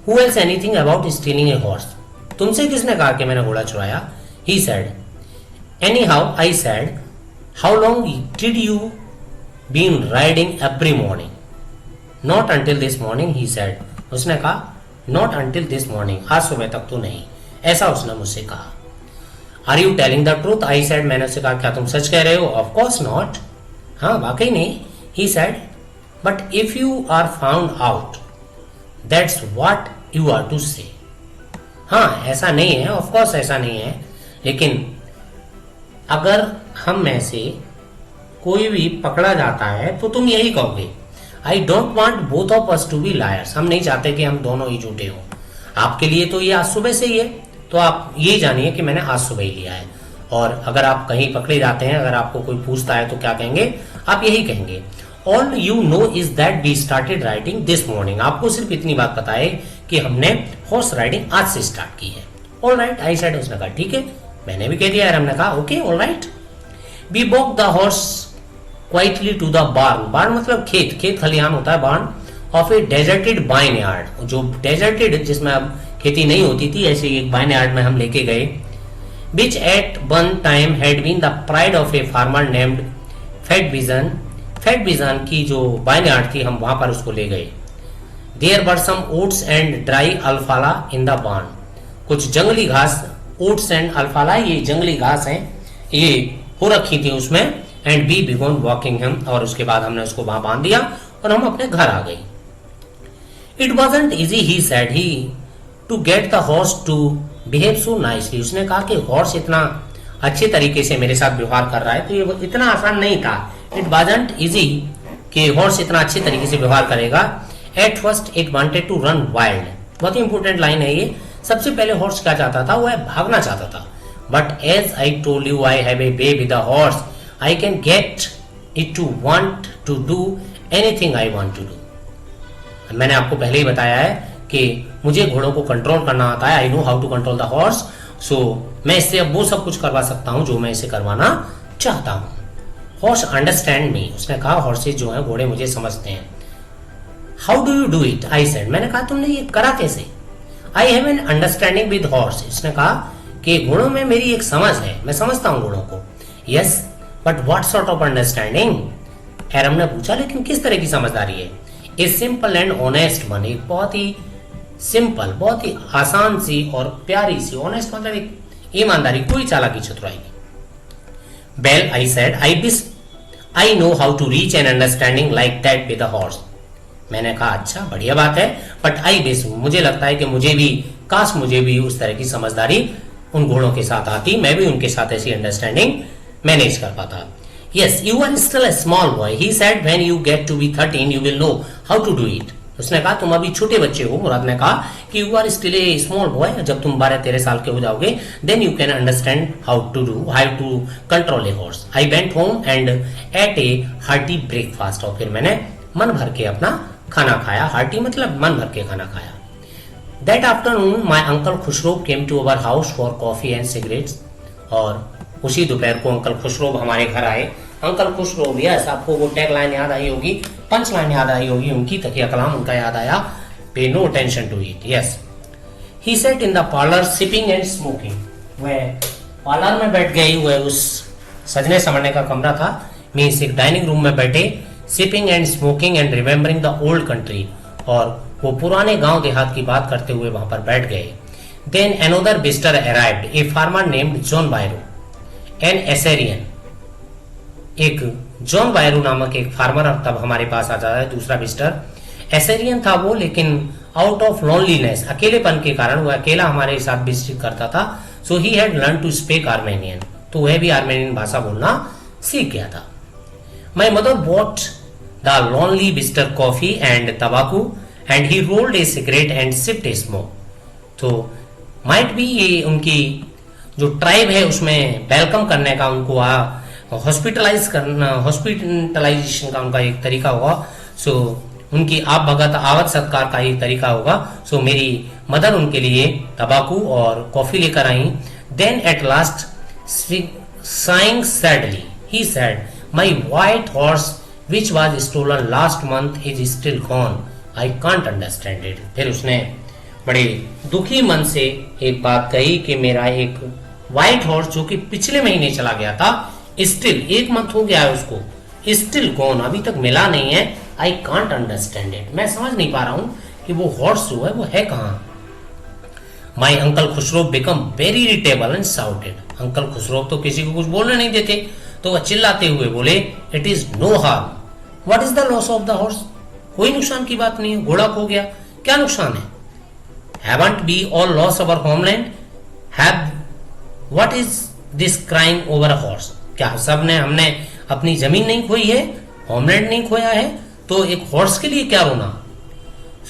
Who else anything about stealing a horse, तुमसे किसने कहा कि मैंने घोड़ा चुराया। He said, anyhow I said, how long did you been riding every morning. Not until this morning, he said, उसने कहा not until this morning, आज सुबह तक तो नहीं, ऐसा उसने मुझसे कहा। Are you telling the truth, I said, मैंने उससे कहा क्या तुम सच कह रहे हो। ऑफ कोर्स नॉट, हाँ वाकई नहीं। He said, but if you are found out that's what you are to say. हाँ ऐसा नहीं है, ऑफ कोर्स ऐसा नहीं है, लेकिन अगर हम में से कोई भी पकड़ा जाता है तो तुम यही कहोगे। I don't want both of us to be liars, हम नहीं चाहते कि हम दोनों ही झूठे हों। आपके लिए तो ये आज सुबह से ही है, तो आप ये जानिए कि मैंने आज सुबह ही लिया है। और अगर आप कहीं पकड़े जाते हैं, अगर आपको कोई पूछता है तो क्या कहेंगे, आप यही कहेंगे, all you know is that we started riding this morning, आपको सिर्फ इतनी बात पता है कि हमने हॉर्स राइडिंग आज से स्टार्ट की है। ऑल राइट, आई सेड, उसने कहा ठीक है, मैंने भी कह दिया यार, हमने कहा okay all right. We walk the horse quietly to the barn, barn मतलब खेत, खेत खलिहान होता है barn, of a deserted vineyard, जो डेजर्टेड जिसमें अब खेती नहीं होती थी, ऐसे एक बाइन यार्ड में हम लेके गए। Which at one time had been the pride of a farmer named Fetvajian, Fetvajian की जो बाइन यार्ड थी हम वहां पर उसको ले गए। There were some oats and dry अल्फाला इन द बार्न, कुछ जंगली घास, ओट्स एंड अल्फाला ये जंगली घास हैं, ये हो रखी थी उसमें। एंड वी बिगॉन वॉकिंग हिम, और उसके बाद हमने उसको वहां बांध दिया और हम अपने घर आ गए। It wasn't easy, he said, he to get the horse to behave so nicely, उसने कहा कि हॉर्स इतना अच्छे तरीके से मेरे साथ व्यवहार कर रहा है तो ये इतना आसान नहीं था। इट वॉजंट इजी कि हॉर्स इतना अच्छे तरीके से व्यवहार करेगा। At first it wanted to run wild, बहुत ही इंपॉर्टेंट लाइन है ये। सबसे पहले हॉर्स क्या चाहता था, वह भागना चाहता था। But as I told you I have a way with the horse, I can get it to want to do anything I want to do. मैंने आपको पहले ही बताया है कि मुझे घोड़ों को कंट्रोल करना आता है, I know how to control the horse, so मैं इससे अब वो सब कुछ करवा सकता हूं जो मैं इसे करवाना चाहता हूं। हॉर्स अंडरस्टैंड मी, उसने कहा हॉर्सेज जो है घोड़े मुझे समझते हैं। How do you do it, I said, मैंने कहा तुमने ये करा कैसे। I have an understanding with horse, इसने कहा कि घोड़ों में मेरी एक समझ है, मैं समझता हूं घोड़ों को। Yes but what sort of understanding, Aram ने पूछा लेकिन किस तरह की समझदारी है। A simple and honest one, एक बहुत ही सिंपल, बहुत ही आसान सी और प्यारी सी, ऑनेस्ट मतलब एक ईमानदारी, कोई चालाकी चतुराई नहीं। Well I said, I know how to reach an understanding like that with a horse. मैंने कहा अच्छा बढ़िया बात है, बट आई विश, मुझे लगता है कि मुझे भी, काश मुझे भी उस तरह की समझदारी उन घोड़ों के साथ आती, मैं भी उनके साथ ऐसी अंडरस्टैंडिंग मैनेज कर पाता। Yes you are still a small boy, he said when you get to be 13 you will know how to do it. उसने कहा तुम अभी छोटे बच्चे हो, मुराद ने कहा कि you are still a small boy, जब तुम 12-13 साल के हो जाओगे then you can understand how to control a horse. I went home and ate a hearty breakfast, और फिर मैंने मन भर के अपना खाना खाया। हार्टी मतलब मन भर के खाना खाया। That afternoon my uncle Khosrove came to our house for coffee and cigarettes, और उसी दोपहर को अंकल खुशरो हमारे घर आए। अंकल खुशरो, यस आपको वो टैग लाइन याद आई होगी, पंच लाइन याद आई होगी उनकी, तकिया कलाम उनका याद आया, pay no attention to it. Yes he sat in the parlour sipping and smoking, वह पार्लर में बैठ गई, वह उस सजने संवरने का कमरा था, मीन्स एक डाइनिंग रूम में बैठे, sipping and smoking and remembering the old country, और वो पुराने गांव देहात की बात करते हुए वहां पर बैठ गए। Then another visitor arrived, a farmer named John Byro, an Assyrian, एक जॉन बायरो नामक एक फार्मर तब हमारे पास आ जाता है, दूसरा विजिटर। एसेरियन था वो, लेकिन आउट ऑफ लोनलीनेस, अकेलेपन के कारण वह अकेला हमारे साथ विजिट करता था। So he had learn to speak Armenian, तो वह भी आर्मेनियन भाषा बोलना सीख गया था। My mother bought the lonely visitor coffee and tobacco and he rolled a cigarette and sipped a smoke. तो माइट भी ये उनकी जो ट्राइब है उसमें वेलकम करने का उनको हॉस्पिटलाइजेशन का उनका एक तरीका होगा। सो उनकी आप भगत आवत सत्कार का एक तरीका होगा। सो मेरी मदर उनके लिए तबाकू और कॉफी लेकर आई। Then at last sighing sadly he said, my white horse which was stolen last month is still gone, I can't understand it। फिर उसने बड़े दुखी मन से एक बात कही कि मेरा एक व्हाइट हॉर्स जो कि पिछले महीने चला गया था, स्टिल 1 मंथ हो गया है उसको, स्टिल गॉन, अभी तक मिला नहीं है। आई कांट अंडरस्टैंड इट, मैं समझ नहीं पा रहा हूं कि वो हॉर्स जो है वो है कहां। माई uncle Khusro become very irritable and shouted, uncle Khusro तो किसी को कुछ बोलने नहीं देते, तो वह चिल्लाते हुए बोले, it is no harm, what is the loss of the horse, कोई नुकसान की बात नहीं है, घोड़ा खो गया, क्या नुकसान है। Haven't be all loss our homeland, have what is this crime over a horse, क्या सबने हमने अपनी जमीन नहीं खोई है, होमलैंड नहीं खोया है, तो एक हॉर्स के लिए क्या रोना।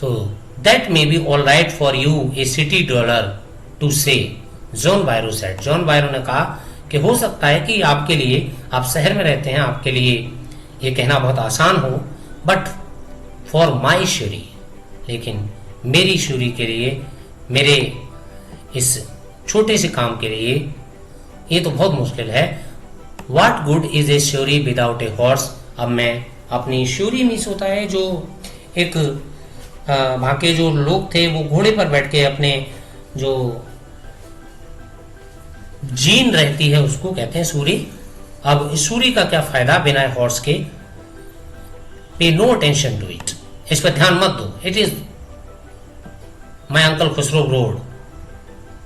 So that may be all right for you a city dollar to say, John Byro said, John Byro ने कहा कि हो सकता है कि आपके लिए, आप शहर में रहते हैं, आपके लिए ये कहना बहुत आसान हो, बट फॉर माई श्यूरी, लेकिन मेरी श्यूरी के लिए, मेरे इस छोटे से काम के लिए ये तो बहुत मुश्किल है। What good is a surrey without a horse. अब मैं अपनी श्यूरी मीन्स होता है जो एक वहां के जो लोग थे वो घोड़े पर बैठ के अपने जो जीन रहती है उसको कहते हैं सूरी। अब सूरी का क्या फायदा बिना हॉर्स के। पे नो अटेंशन टू इट, इस पर ध्यान मत दो। It is my uncle Khosrove roared,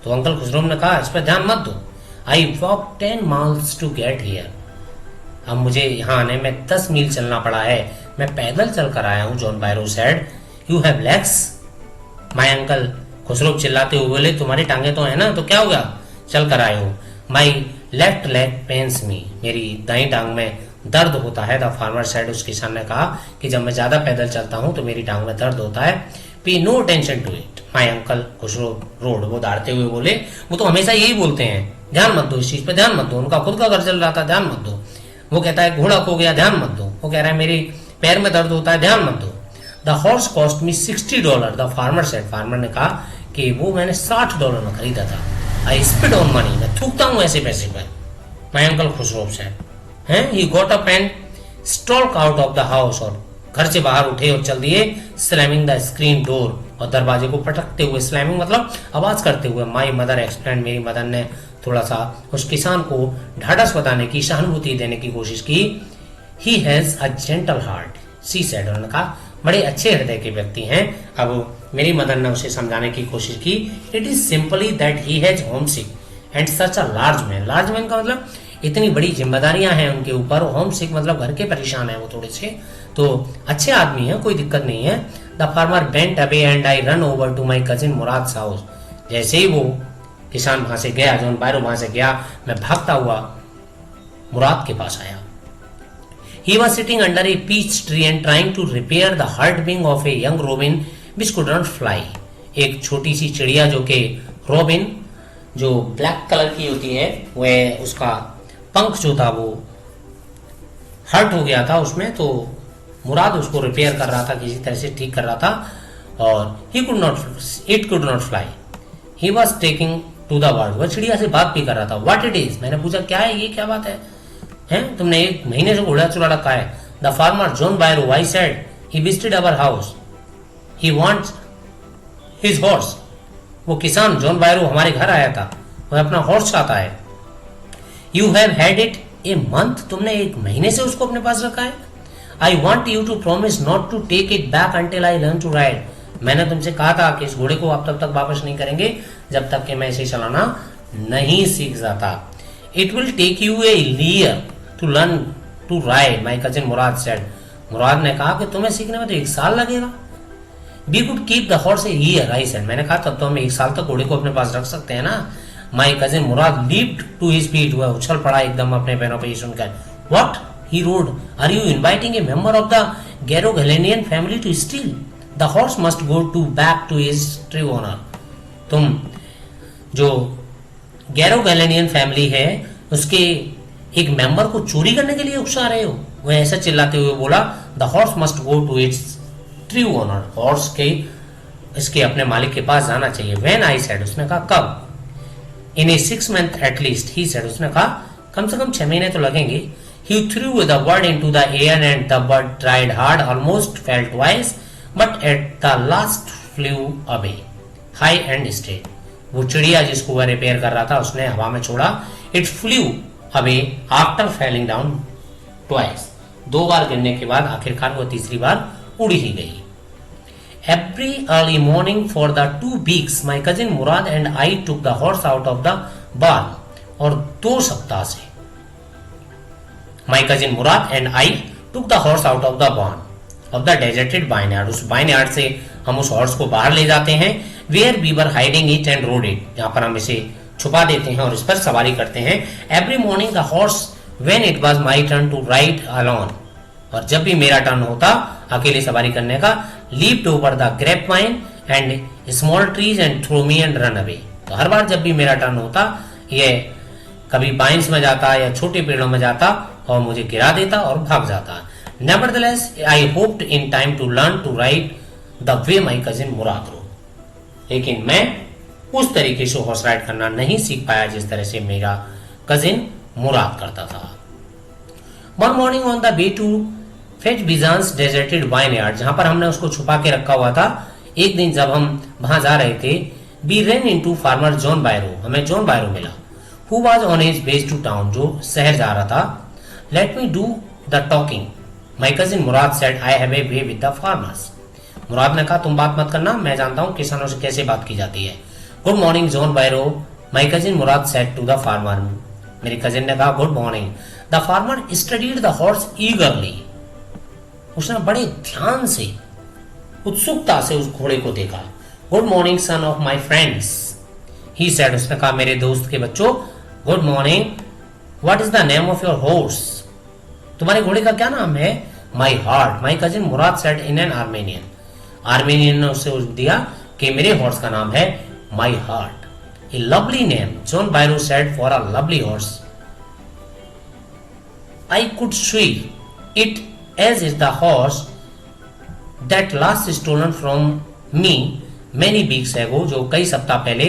तो अंकल खुसरो ने कहा इस पर ध्यान मत दो। I walk 10 miles to get here, अब मुझे यहाँ आने में 10 मील चलना पड़ा है, मैं पैदल चल कर आया हूँ। John Byro said, you have legs, my uncle Khusro चिल्लाते हुए बोले, तुम्हारी टांगे तो है ना, तो क्या हो गया, चल कर आए हो। माई लेफ्ट लेग पेन्स मी, मेरी दाई टांग में दर्द होता है। द फार्मर सेड, उस किसान ने कहा कि जब मैं ज्यादा पैदल चलता हूँ तो मेरी टांग में दर्द होता है। Pay no attention to it, my uncle Khosrove roared, वो दौड़ते हुए बोले, वो तो हमेशा यही बोलते हैं, ध्यान मत दो इस चीज पे, ध्यान मत दो, उनका खुद का घर चल रहा था, ध्यान मत दो। वो कहता है घोड़ा खो गया, ध्यान मत दो। वो कह रहा है मेरी पैर में दर्द होता है, ध्यान मत दो। The horse cost me $60, the farmer said, farmer ने कहा कि वो मैंने $60 में खरीदा था। आई स्पिट ऑन मनी, मैं थूकता हूँ ऐसे पैसे पर। माय अंकल खुसरो सेड हैं, he got up and stalked out of the house, और घर से बाहर उठे और चल दिए, स्लैमिंग द स्क्रीन डोर, और दरवाजे को पटकते हुए, स्लैमिंग मतलब आवाज करते हुए। माई मदर एक्सप्लेन, मेरी मदर ने थोड़ा सा उस किसान को ढाढ़स बताने की, सहानुभूति देने की कोशिश की। He has a gentle heart, she said, उन्होंने कहा बड़े अच्छे हृदय के व्यक्ति हैं। अब मेरी मदर ने उसे समझाने की कोशिश की, it is simply that he has home sick and such a large man. Large man का मतलब इतनी बड़ी जिम्मेदारियां हैं उनके ऊपर, होम सिक मतलब घर के परेशान है वो थोड़े से, तो अच्छे आदमी है, कोई दिक्कत नहीं है। The farmer went away and I run over to my cousin Mourad house, जैसे ही वो किसान वहां से गया, जॉन बायरो वहां से गया, मैं भागता हुआ मुराद के पास आया। He was sitting under a peach tree and trying to repair the hurt wing of a young robin which could not fly. एक छोटी सी चिड़िया जो कि रोबिन, जो ब्लैक कलर की होती है, वह उसका पंख जो था वो हर्ट हो गया था उसमें, तो मुराद उसको रिपेयर कर रहा था, किसी तरह से ठीक कर रहा था, और it could not fly. He was taking to the bird, वह चिड़िया से बात भी कर रहा था। व्हाट इट इज, मैंने पूछा क्या है ये, क्या बात है, हैं तुमने 1 महीने से घोड़ा चुरा रखा है। The farmer John बायरो, I said, he visited our house, he wants his horse. वो किसान जॉन बायरो हमारे घर आया था, वह अपना हॉर्स चाहता है। You have had it a month, तुमने 1 महीने से उसको अपने पास रखा है। I want you to promise not to take it back until I learn to ride, मैंने तुमसे कहा था कि इस घोड़े को आप तब तक वापस नहीं करेंगे जब तक कि मैं इसे चलाना नहीं सीख जाता। It will take you a year to learn to ride, my cousin Mourad said, Mourad ने कहा कि तुम्हें सीखने में तो 1 साल लगेगा। We could keep the horse a year, I said, मैंने कहा तब तो हम 1 साल तक घोड़े को अपने पास रख सकते हैं ना। My cousin Mourad leaped to his feet, हुआ उछल पड़ा एकदम अपने पैरों पर सुनकर। What, he roared, are you inviting a member of the Garoghlanian family to steal, the horse must go to back to his true owner. तुम जो गैरोगैलेनियन फैमिली है उसके एक मेंबर को चोरी करने के लिए उकसा रहे हो, वह ऐसा चिल्लाते हुए बोला। The horse must go to its true owner, horse के इसके अपने मालिक के पास जाना चाहिए। व्हेन, आई सेड, उसने कहा कब। इन ए 6 month एटलीस्ट, ही सेड, उसने कहा कम से कम 6 महीने तो लगेंगे। He threw the bird into the air and the bird tried hard, almost fell twice, but at the last flew away, high and straight. वो चिड़िया जिसको वह रिपेयर कर रहा था उसने हवा में छोड़ा। It flew away after falling down twice. 2 बार गिरने के बाद आखिरकार वो तीसरी बार उड़ ही गई। Every early morning for the 2 weeks, my cousin Murad and I took the horse out of the barn. और 2 सप्ताह से my cousin Murad and I took the horse out of the barn of the deserted vineyard. उस vineyard से हम उस horse को बाहर ले जाते हैं, where we were hiding it and rode it, जहाँ पर हम इसे छुपा देते हैं और इस पर सवारी करते हैं। Every morning the horse, when it was my turn to ride alone, और जब भी मेरा टर्न होता अकेले सवारी करने का, leaped over the grapevine and small trees and threw me and run away. तो हर बार जब भी मेरा टर्न होता, ये कभी पाइन्स में जाता या छोटे पेड़ों में जाता और मुझे गिरा देता और भाग जाता। Nevertheless, I hoped in time to learn to ride the way my cousin Murad rode. लेकिन मैं उस तरीके से हॉर्स राइड करना नहीं सीख पाया जिस तरह से मेरा कजिन मुराद करता था। One morning on the way to Fetch Bizan's deserted vineyard, जहां पर हमने उसको छुपा के रखा हुआ था, एक दिन जब हम वहां जा रहे थे, we ran into farmer John Byro, हमें जॉन बायरो मिला, who was on his way to town, जो शहर जा रहा था। Let me do the talking, my cousin Murad said, I have a way with the farmers. मुराद ने कहा तुम बात मत करना, मैं जानता हूँ किसानों से कैसे बात की जाती है। Good morning John Byro, my cousin Murad said to the farmer. मेरे कजिन ने कहा good morning. The farmer studied the horse ईगरली, उसने बड़े ध्यान से, उत्सुकता से उस घोड़े को देखा। Good morning son of my friends, he said, उसने कहा मेरे दोस्त के बच्चों good morning. What is the name of your horse, तुम्हारे घोड़े का क्या नाम है। My heart, my cousin Mourad said in an Armenian, Armenian ने उसे दिया कि मेरे हॉर्स का नाम है my heart. A lovely name, John Byro said, for a lovely horse. I could swear it as is the horse that last stolen from me many weeks ago, जो कई सप्ताह पहले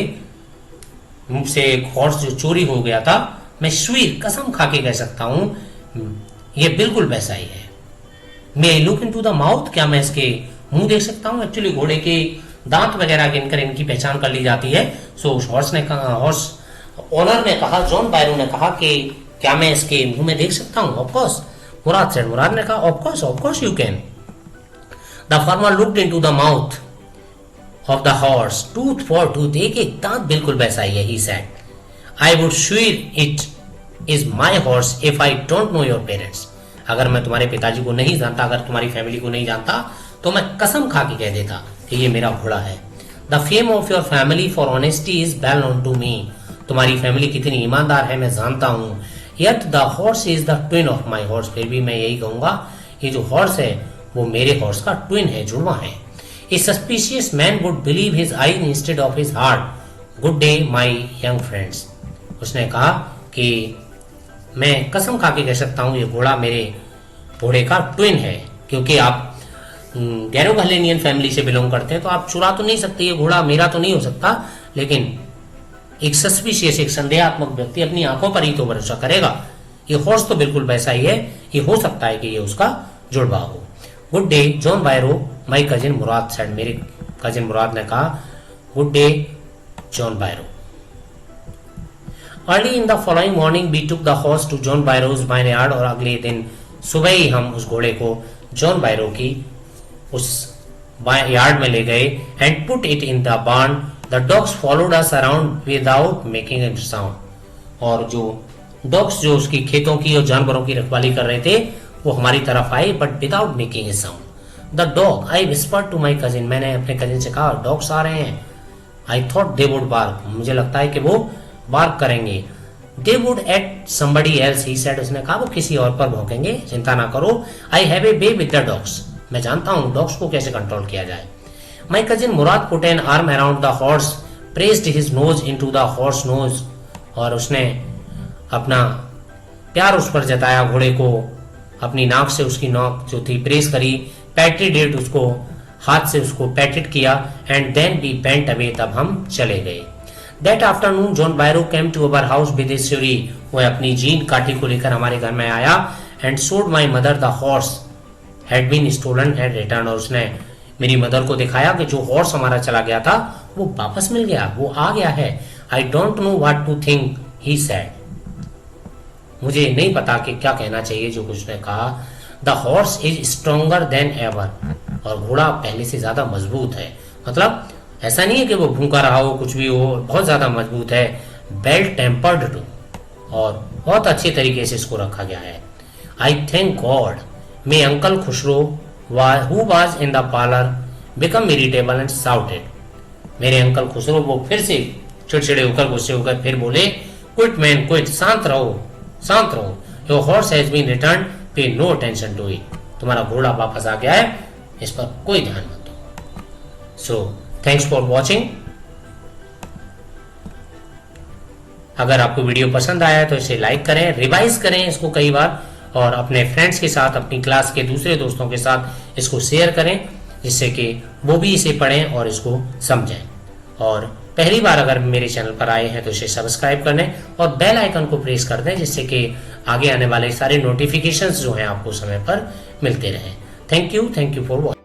मुझसे एक हॉर्स जो चोरी हो गया था। मैं स्वीर, कसम खा के कह सकता हूं, ये बिल्कुल वैसा ही है। May I look into the mouth, क्या मैं इसके मुंह देख सकता हूं? एक्चुअली घोड़े के दांत वगैरह गिनकर इनकी पहचान कर ली जाती है। सो उस हॉर्स ओनर ने कहा, जॉन बायरो ने कहा कि क्या मैं इसके मुंह में देख सकता हूं? Of course, Murad said, Mourad ने कहा of course you can. The farmer looked into the mouth of the horse, tooth for tooth, एक एक दांत बिल्कुल वैसा ही है। He said, I would SWIR it is my horse if I don't know your parents. अगर मैं तुम्हारे पिताजी को नहीं जानता, अगर तुम्हारी फैमिली को नहीं जानता, तो मैं कसम खा के कह देता कि ये मेरा घोड़ा है। The fame of your family for honesty is well known to me. तुम्हारी फैमिली कितनी ईमानदार है मैं जानता हूं। Yet the horse is the twin of my horse, फिर भी मैं यही कहूंगा, ये जो हॉर्स है वो मेरे हॉर्स का ट्विन है, जुड़वा है। A suspicious man would believe his eyes instead of his heart. Good day my young friends. उसने कहा कि मैं कसम खा के कह सकता हूं ये घोड़ा मेरे घोड़े का ट्विन है, क्योंकि आप गैरोगहलेनियन फैमिली से बिलोंग करते हैं तो आप चुरा तो नहीं सकते, ये घोड़ा मेरा तो नहीं हो सकता, लेकिन एक सस्पिशियस, एक संदेहात्मक व्यक्ति अपनी आंखों पर ही तो भरोसा करेगा। ये हॉर्स तो बिल्कुल वैसा ही है, ये हो सकता है कि ये उसका जुड़वा हो। Good day John Byro my cousin Mourad said, मेरे कजिन मुराद ने कहा good day John Byro. Early in the following morning we took the horse to John Byro's vineyard, और अगले दिन सुबह ही हम उस घोड़े को जॉन बायरो की उस यार्ड में ले गए। And put it in the barn, the dogs followed us around without making a sound. और जो डॉग्स जो उसकी खेतों की और जानवरों की रखवाली कर रहे थे वो हमारी तरफ आए, but without making a sound. The dog, I whispered to my cousin, मैंने अपने कजिन से कहा डॉग्स आ रहे हैं। I thought they would bark, मुझे लगता है कि वो बार्क करेंगे। They would at somebody else, he said, उसने कहा वो किसी और पर भौंकेंगे, चिंता ना करो। I have a way with the dogs, मैं जानता हूं डॉग्स को कैसे कंट्रोल किया जाए। My cousin Mourad put an arm around the horse, pressed his nose into the horse nose, और उसने अपना प्यार उस पर जताया, घोड़े को अपनी नाक से उसकी नाक जो थी प्रेस करी, पैटेड इट, उसको हाथ से उसको पैटेड किया। And then we went away, तब हम चले गए। That afternoon John Byro came to our house with his surrey, वह अपनी जीन काठी को लेकर हमारे घर में आया। And showed my mother the horse had been stolen and return, और उसने मेरी मदर को दिखाया कि जो हॉर्स हमारा चला गया था वो वापस मिल गया, वो आ गया है। I don't know what to think, he said, मुझे नहीं पता कि क्या कहना चाहिए जो कुछ ने कहा। The horse is stronger then ever, और घोड़ा पहले से ज्यादा मजबूत है। मतलब ऐसा नहीं है कि वो भूखा रहा हो, कुछ भी हो, बहुत ज्यादा मजबूत है। वेल टेम्पर्ड टू, और बहुत अच्छे तरीके से इसको रखा गया है। आई thank God may uncle Khusro who was in the parlour become irritable and shouted, मेरे अंकल खुसरो वो फिर से चिड़चिड़े होकर, गुस्से होकर फिर बोले, क्विट मैन क्विट, शांत रहो शांत रहो, your horse has been return, pay no attention to it, तुम्हारा घोड़ा वापस आ गया है, इस पर कोई ध्यान मत दो। So thanks for watching. अगर आपको वीडियो पसंद आया तो इसे लाइक करें, रिवाइज करें इसको कई बार, और अपने फ्रेंड्स के साथ, अपनी क्लास के दूसरे दोस्तों के साथ इसको शेयर करें, जिससे कि वो भी इसे पढ़ें और इसको समझें। और पहली बार अगर मेरे चैनल पर आए हैं तो इसे सब्सक्राइब कर लें और बेल आइकन को प्रेस कर दें, जिससे कि आगे आने वाले सारे नोटिफिकेशंस जो हैं आपको समय पर मिलते रहें। Thank you for watching.